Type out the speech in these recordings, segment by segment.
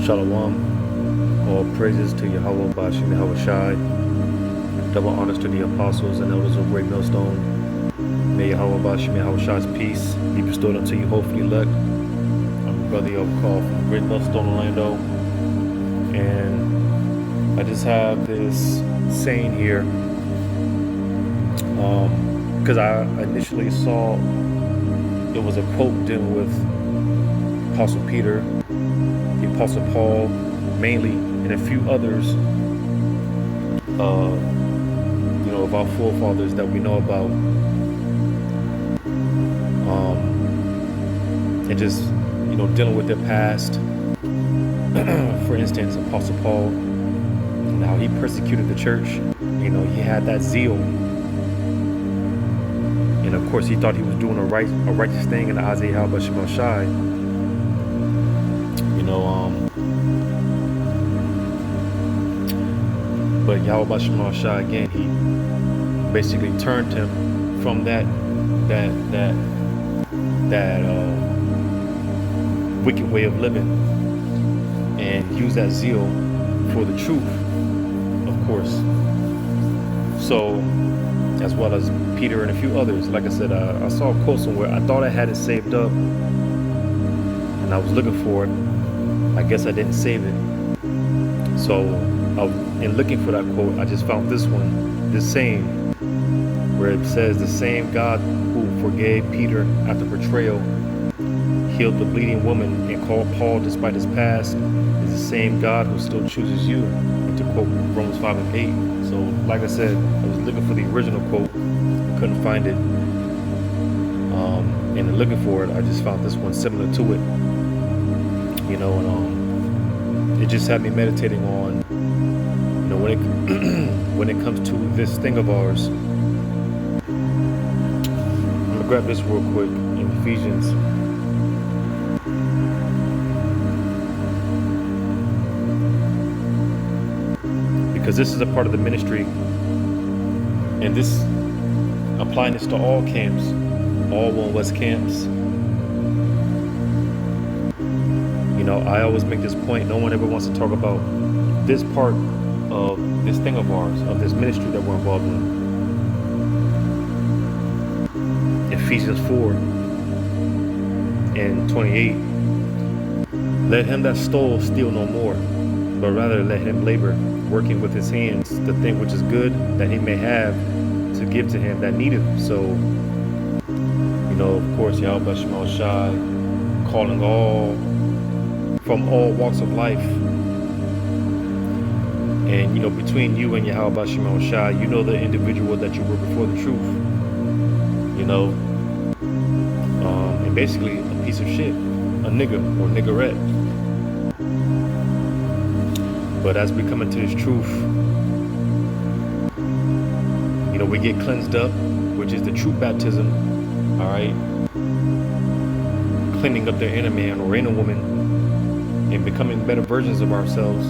Shalom. All praises to Yahweh Bashim Yahweh Shai. Double honors to the apostles and elders of Great Millstone. May Yahweh Bashim Yahweh Shai's peace be bestowed unto you, hopefully elect. I'm your brother Yahweh Call from Great Millstone, Orlando. And I just have this saying here. Because I initially saw it was a quote dealing with Apostle Peter, the Apostle Paul, mainly, and a few others, of our forefathers that we know about, and just, dealing with their past. For instance, Apostle Paul, and how he persecuted the church. He had that zeal, and of course, he thought he was doing a righteous thing in the eyes of Yahweh Shem Shai. But Yahweh Shem Shai, again, he basically turned him from that wicked way of living and used that zeal for the truth, of course. So, as well as Peter and a few others. Like I said, I saw a quote somewhere. I thought I had it saved up, and I was looking for it. I guess I didn't save it. So, in looking for that quote, I just found this saying, where it says, "The same God who forgave Peter after betrayal, healed the bleeding woman, and called Paul despite his past, is the same God who still chooses you." And to quote Romans 5 and 8. So, like I said, I was looking for the original quote, couldn't find it. And in looking for it, I just found this one similar to it. And it just had me meditating on, when it comes to this thing of ours. I'm gonna grab this real quick in Ephesians. Because this is a part of the ministry, and this, applying this to all camps, all One West camps. I always make this point, no one ever wants to talk about this part of this thing of ours, of this ministry that we're involved in. Ephesians 4 and 28. Let him that stole steal no more, but rather let him labor, working with his hands the thing which is good, that he may have to give to him that needeth. So, of course, Yahweh Shem Shai calling all from all walks of life. And, between you and Yahweh Shem Shai, the individual that you were before the truth. And basically a piece of shit, a nigga or niggerette. But as we come into this truth, we get cleansed up, which is the true baptism, all right? Cleaning up their inner man or inner woman and becoming better versions of ourselves.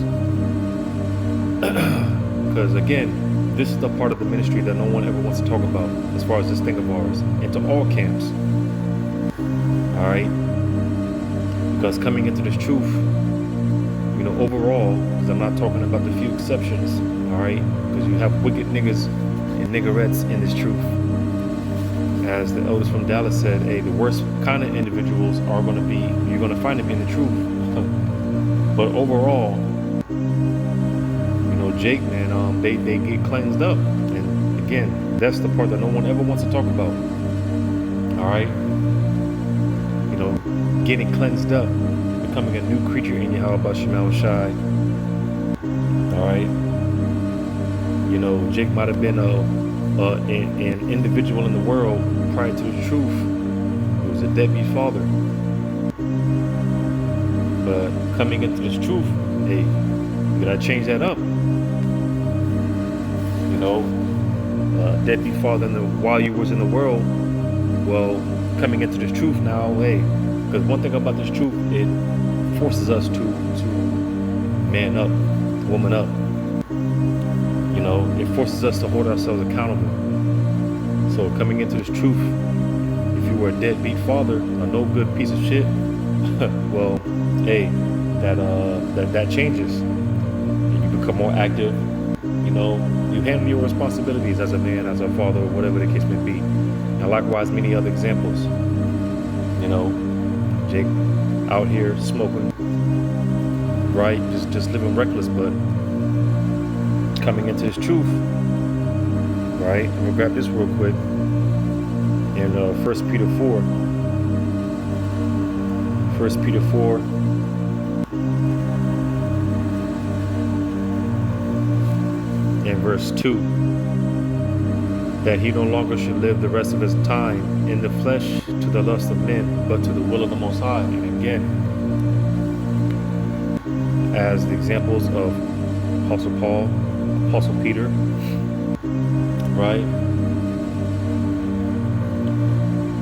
Because again, this is the part of the ministry that no one ever wants to talk about as far as this thing of ours, and to all camps, all right? Because coming into this truth, overall, because I'm not talking about the few exceptions, all right? Because you have wicked niggas and niggerettes in this truth. As the elders from Dallas said, hey, the worst kind of individuals are going to be, you're going to find them in the truth. But overall, Jake, man, they get cleansed up. And again, that's the part that no one ever wants to talk about. All right? Getting cleansed up, becoming a new creature in Yahweh Shem Shai. All right? Jake might have been an individual in the world prior to the truth. He was a deadbeat father. But coming into this truth, hey, you gotta change that up. Deadbeat father while you was in the world. Well, coming into this truth now, hey, because one thing about this truth, it forces us to man up, woman up. It forces us to hold ourselves accountable. So coming into this truth, if you were a deadbeat father, a no good piece of shit, well, hey, that changes. You become more active. You know, you handle your responsibilities as a man, as a father, or whatever the case may be. And likewise, many other examples. You know, Jake out here smoking, right? Just living reckless, but coming into his truth, right? I'm gonna grab this real quick in 1 Peter 4. 1 Peter 4. In verse 2, that he no longer should live the rest of his time in the flesh to the lust of men, but to the will of the Most High. And again, as the examples of Apostle Paul, Apostle Peter, right?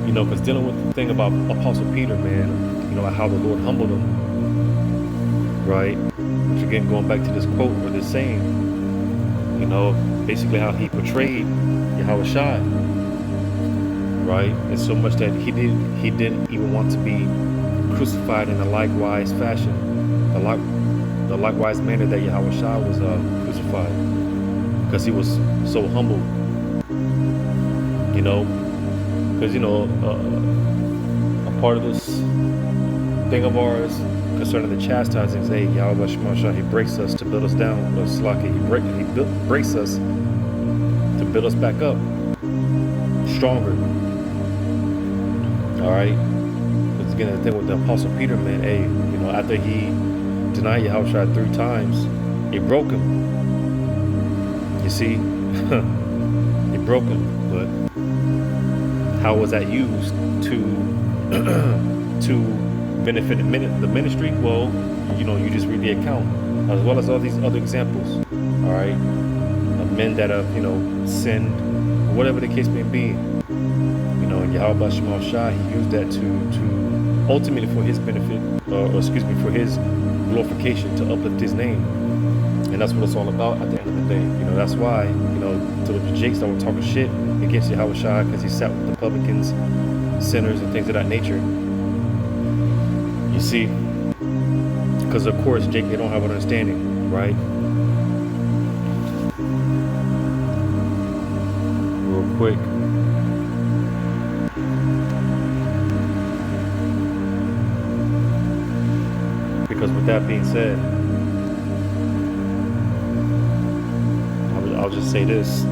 You know, because dealing with the thing about Apostle Peter, man, you know, how the Lord humbled him, right? Which again, going back to this quote or this saying, you know, basically how he portrayed Yahushua, right? And so much that he didn't even want to be crucified in a likewise fashion, the likewise manner that Yahushua was crucified, because he was so humble, you know. Because, you know, a part of this thing of ours concerning the chastising is, hey, Yahweh Shemashah, he breaks us to build us down. It's like he breaks us to build us back up, stronger. All right? Because again, the thing with the Apostle Peter, man, hey, you know, after he denied Yahushua 3 times, it broke him. You see? It broke him. But how was that used to benefit the ministry? Well, you know, you just read the account, as well as all these other examples, all right, of men that have, you know, sinned, whatever the case may be. You know, and Yahweh Shema Shah, he used that to ultimately for his benefit, or excuse me, for his glorification, to uplift his name. And that's what it's all about at the end of the day. You know, that's why, you know, to the Jakes that were talking shit against Yahweh Shai, because he sat with the publicans, sinners, and things of that nature. You see, because of course, Jake, they don't have an understanding, right? Real quick. Because with that being said, I'll just say this.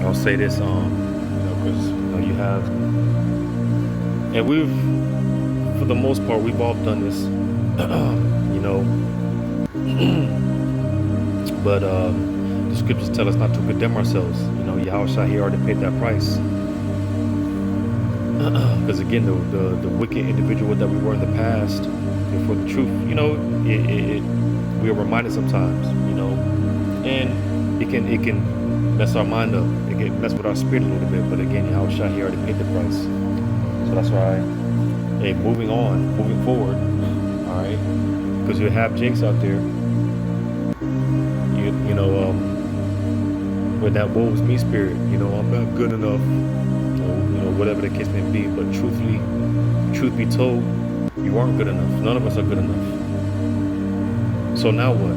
I'll say this, you know, because you know, you have, and we've, for the most part, we've all done this, you know, but the scriptures tell us not to condemn ourselves. You know, Yahushua, he already paid that price. Because again, the wicked individual that we were in the past, before the truth, you know, we are reminded sometimes, you know, and it can mess our mind up. It can mess with our spirit a little bit. But again, Yahushua, he already paid the price. So that's why, hey, moving forward, all right, because you have Jakes out there, you know, with that woe is me spirit, you know, I'm not good enough, you know, whatever the case may be. But truth be told, you aren't good enough. None of us are good enough. So now what?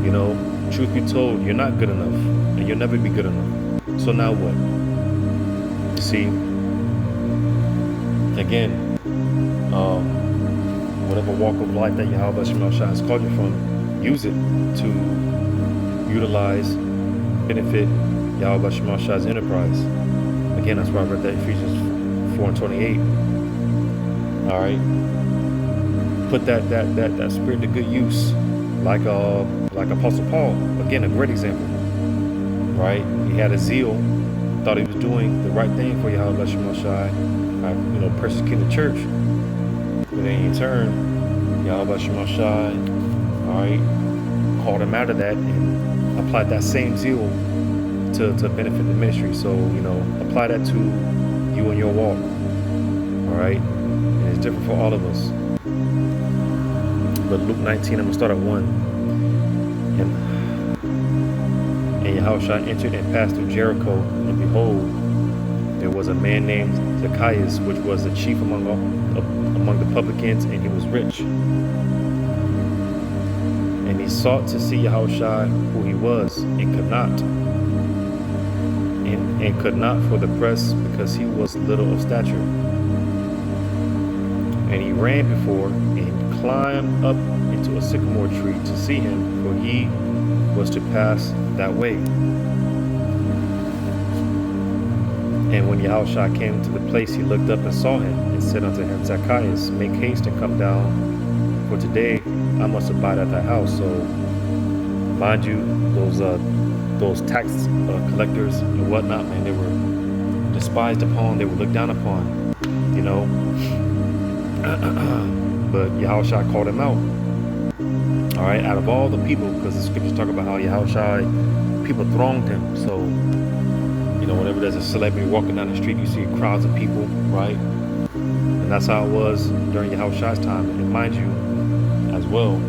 You know, truth be told, you're not good enough, and you'll never be good enough. So now what? You see, again, whatever walk of life that Yahweh Shema Shai has called you from, use it to utilize, benefit Yahweh Shema Shai's enterprise. Again, that's why I read that Ephesians 4:28. All right, put that spirit to good use, like Apostle Paul. Again, a great example. Right, he had a zeal, thought he was doing the right thing for Yahweh Shema Shai, you know, persecuting the church. But then in turn, Yahweh Shema Shai, all right, called him out of that and applied that same zeal to benefit the ministry. So, you know, apply that to you and your walk. All right, and it's different for all of us. But Luke 19, I'm gonna start at 1. And Yahushua entered and passed through Jericho, and behold, there was a man named Zacchaeus, which was the chief among the publicans, and he was rich. And he sought to see Yahushua, who he was, and could not. And could not for the press, because he was little of stature. And he ran before and climbed up into a sycamore tree to see him, for he was to pass that way. And when Yahushua came to the place, he looked up and saw him, and said unto him, Zacchaeus, make haste and come down, for today I must abide at thy house. So, mind you, those tax collectors and whatnot, man, they were despised upon, they were looked down upon, you know. But Yahushua called him out. All right, out of all the people, because the scriptures talk about how Yahushua, people thronged him. So, you know, whenever there's a celebrity walking down the street, you see crowds of people, right? And that's how it was during Yahushua's time. And mind you, as well,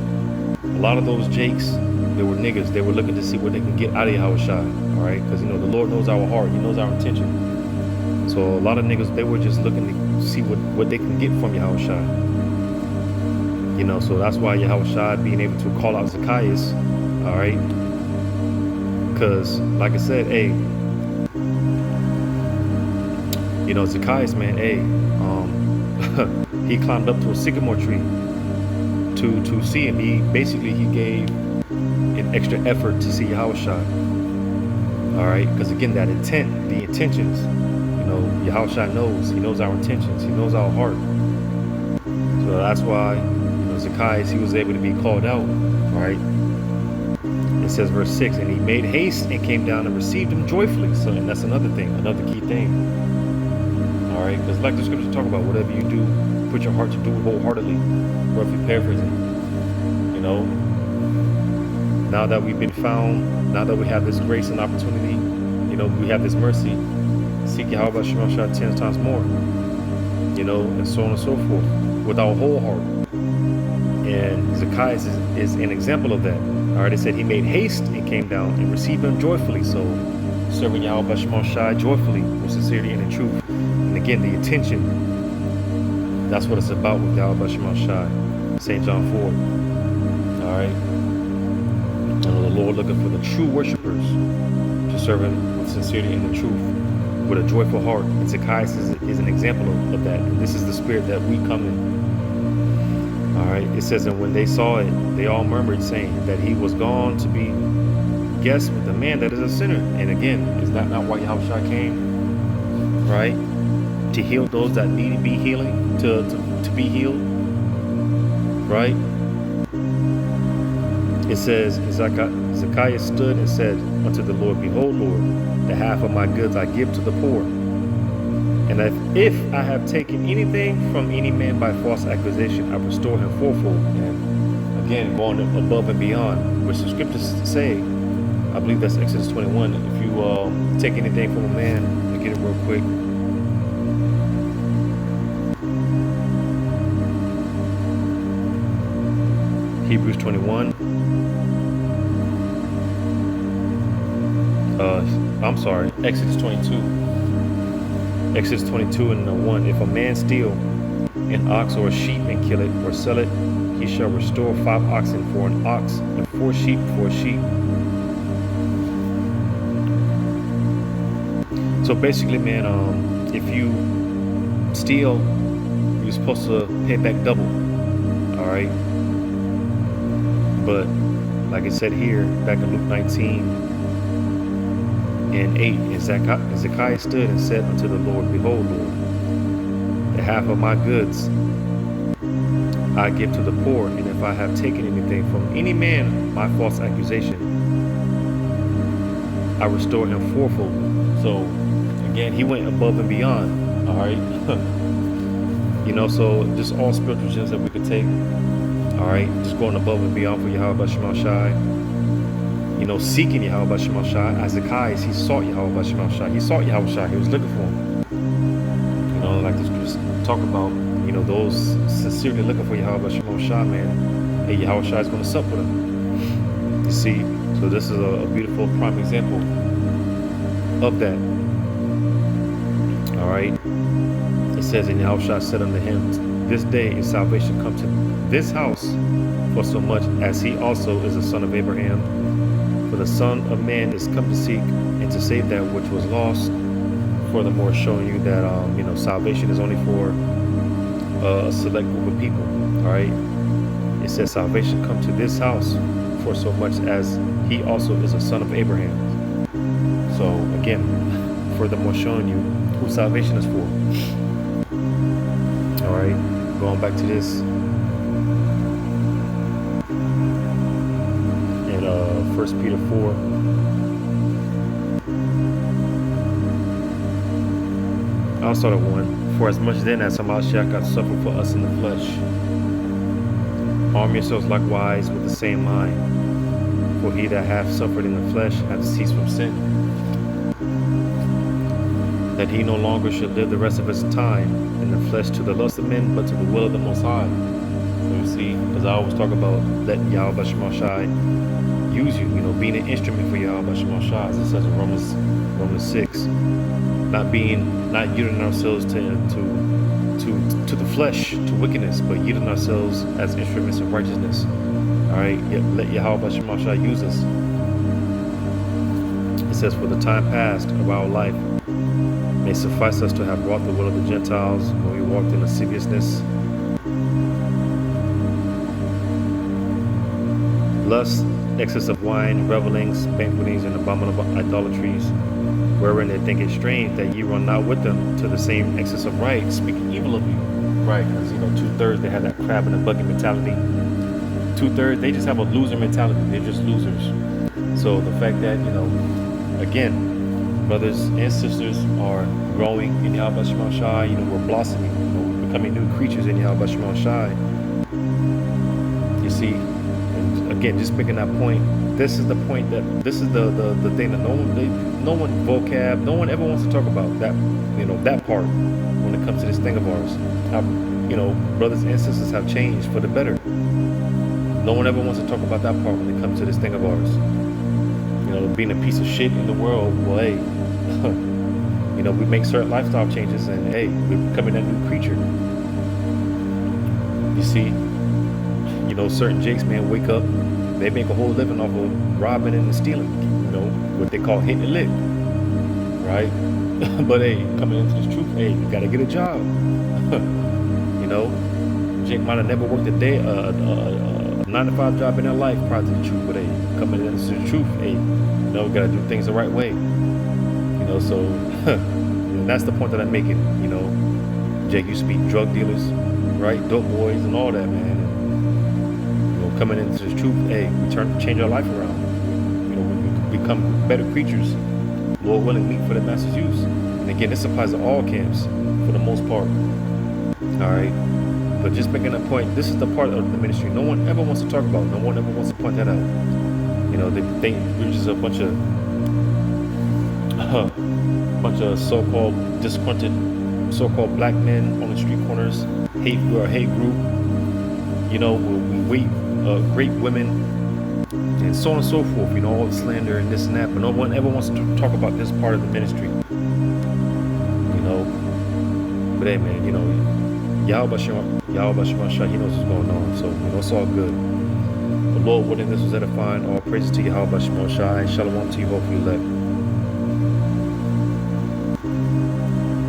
a lot of those jakes, they were niggas. They were looking to see what they can get out of Yahushua, all right? Because, you know, the Lord knows our heart. He knows our intention. So a lot of niggas, they were just looking to see what they can get from Yahushua. You know, so that's why Yahushua being able to call out Zacchaeus, all right? Because, like I said, hey, you know, Zacchaeus, man, hey, he climbed up to a sycamore tree to see him. He gave an extra effort to see Yahushua. All right, because again, that intent, the intentions, you know, Yahushua knows. He knows our intentions. He knows our heart. So that's why, you know, Zacchaeus, he was able to be called out. Right. It says verse 6, and he made haste and came down and received him joyfully. So, and that's another thing, another key thing. All right, because like the scriptures talk about, whatever you do, put your heart to do it wholeheartedly. Roughly paraphrasing. You know, now that we've been found, now that we have this grace and opportunity, you know, we have this mercy, seek Yahweh Shema 10 times more. You know, and so on and so forth, with our whole heart. And Zacchaeus is an example of that. All right, it said he made haste and came down and received him joyfully. So, serving Yahweh Shema joyfully, with sincerity and in truth. And again, the intention, that's what it's about with Yahweh Shema St. John 4. All right. And the Lord looking for the true worshipers to serve him with sincerity and in truth, with a joyful heart. And Zacchaeus is an example of that. And this is the spirit that we come in. All right. It says, and when they saw it, they all murmured, saying that he was gone to be guest with a man that is a sinner. And again, is that not why Yahushua came? Right? To heal those that need to be healing, to be healed. Right? It says, Zacchaeus stood and said unto the Lord, behold, Lord, the half of my goods I give to the poor. And if I have taken anything from any man by false accusation, I restore him fourfold. And again, going above and beyond, which the scriptures say, I believe that's Exodus 21. If you take anything from a man, let me get it real quick. Hebrews 21. I'm sorry, Exodus 22. Exodus 22 and 1. If a man steal an ox or a sheep and kill it or sell it, he shall restore 5 oxen for an ox and 4 sheep for a sheep. So basically, man, if you steal, you're supposed to pay back double. All right. But like it said here, back in Luke 19 and 8, and Zacchaeus stood and said unto the Lord, behold, Lord, the half of my goods I give to the poor, and if I have taken anything from any man by false accusation, I restore him fourfold. So again, he went above and beyond. All right. You know, so just all spiritual gems that we could take. All right, just going above and beyond for Yahweh Shema Shai. You know, seeking Yahweh Shema Shai. As Zacchaeus, he sought Yahweh Shema Shai. He sought Yahweh Shai. He was looking for him. You know, like this just talk about, you know, those sincerely looking for Yahweh Shema Shai, man. Hey, Yahweh Shai is going to sup with them. You see, so this is a beautiful prime example of that. All right. It says, and Yahushua said unto him, this day is salvation come to this house, for so much as he also is a son of Abraham. For the Son of Man is come to seek and to save that which was lost. Furthermore, showing you that salvation is only for a select group of people. All right. It says salvation come to this house, for so much as he also is a son of Abraham. So again, furthermore showing you who salvation is for. All right, going back to this in 1 Peter 4. I'll start at 1. For as much then as Hamashiach got suffered for us in the flesh, arm yourselves likewise with the same mind. For he that hath suffered in the flesh hath ceased from sin, that he no longer should live the rest of his time in the flesh to the lust of men, but to the will of the Most High. So you see, as I always talk about, letting Yahweh Shema Shai use you, being an instrument for Yahweh Shema Shai, as it says in Romans 6. Not yielding ourselves to the flesh, to wickedness, but yielding ourselves as instruments of righteousness. All right, let Yahweh Shema Shai use us. It says, for the time past of our life may suffice us to have wrought the will of the Gentiles when we walked in lasciviousness, lust, excess of wine, revelings, banquetings, and abominable idolatries, wherein they think it strange that ye run not with them to the same excess of right, speaking evil of you. Right, because 2/3 they have that crab in the bucket mentality. 2/3 they just have a loser mentality. They're just losers. So the fact that again, brothers and sisters are growing in Yahweh Shema Shai, we're blossoming, we're becoming new creatures in Yahweh Shema Shai. You see, and again, just making that point. This is the point this is the thing that no one ever wants to talk about, that that part when it comes to this thing of ours. How brothers and sisters have changed for the better. No one ever wants to talk about that part when it comes to this thing of ours. Being a piece of shit in the world. Well, hey, we make certain lifestyle changes, and hey, we're becoming that new creature. You see, certain jakes, man, wake up. They make a whole living off of robbing and stealing, what they call hitting the lick, right? But hey, coming into this truth, hey, you gotta get a job. Jake might have never worked a 9-to-5 job in their life prior to the truth, but hey, coming into the truth, hey, we gotta do things the right way. So that's the point that I'm making. Jake used to be drug dealers, right? Dope boys and all that, man. Coming into this truth, hey, we change our life around. We become better creatures, Lord willing, meet for the master's use. And again, this applies to all camps for the most part. All right, but just making a point, this is the part of the ministry no one ever wants to talk about. No one ever wants to point that out. They think we're just a bunch of so-called disgruntled, so-called black men on the street corners. We're a hate group. We great women, and so on and so forth, all the slander and this and that, but no one ever wants to talk about this part of the ministry. But hey, man, Yahweh Shema Shai, he knows what's going on, so it's all good. The Lord willing, this was edifying. All praises to Yahweh Shema Shai. Shalom to you, hopefully, let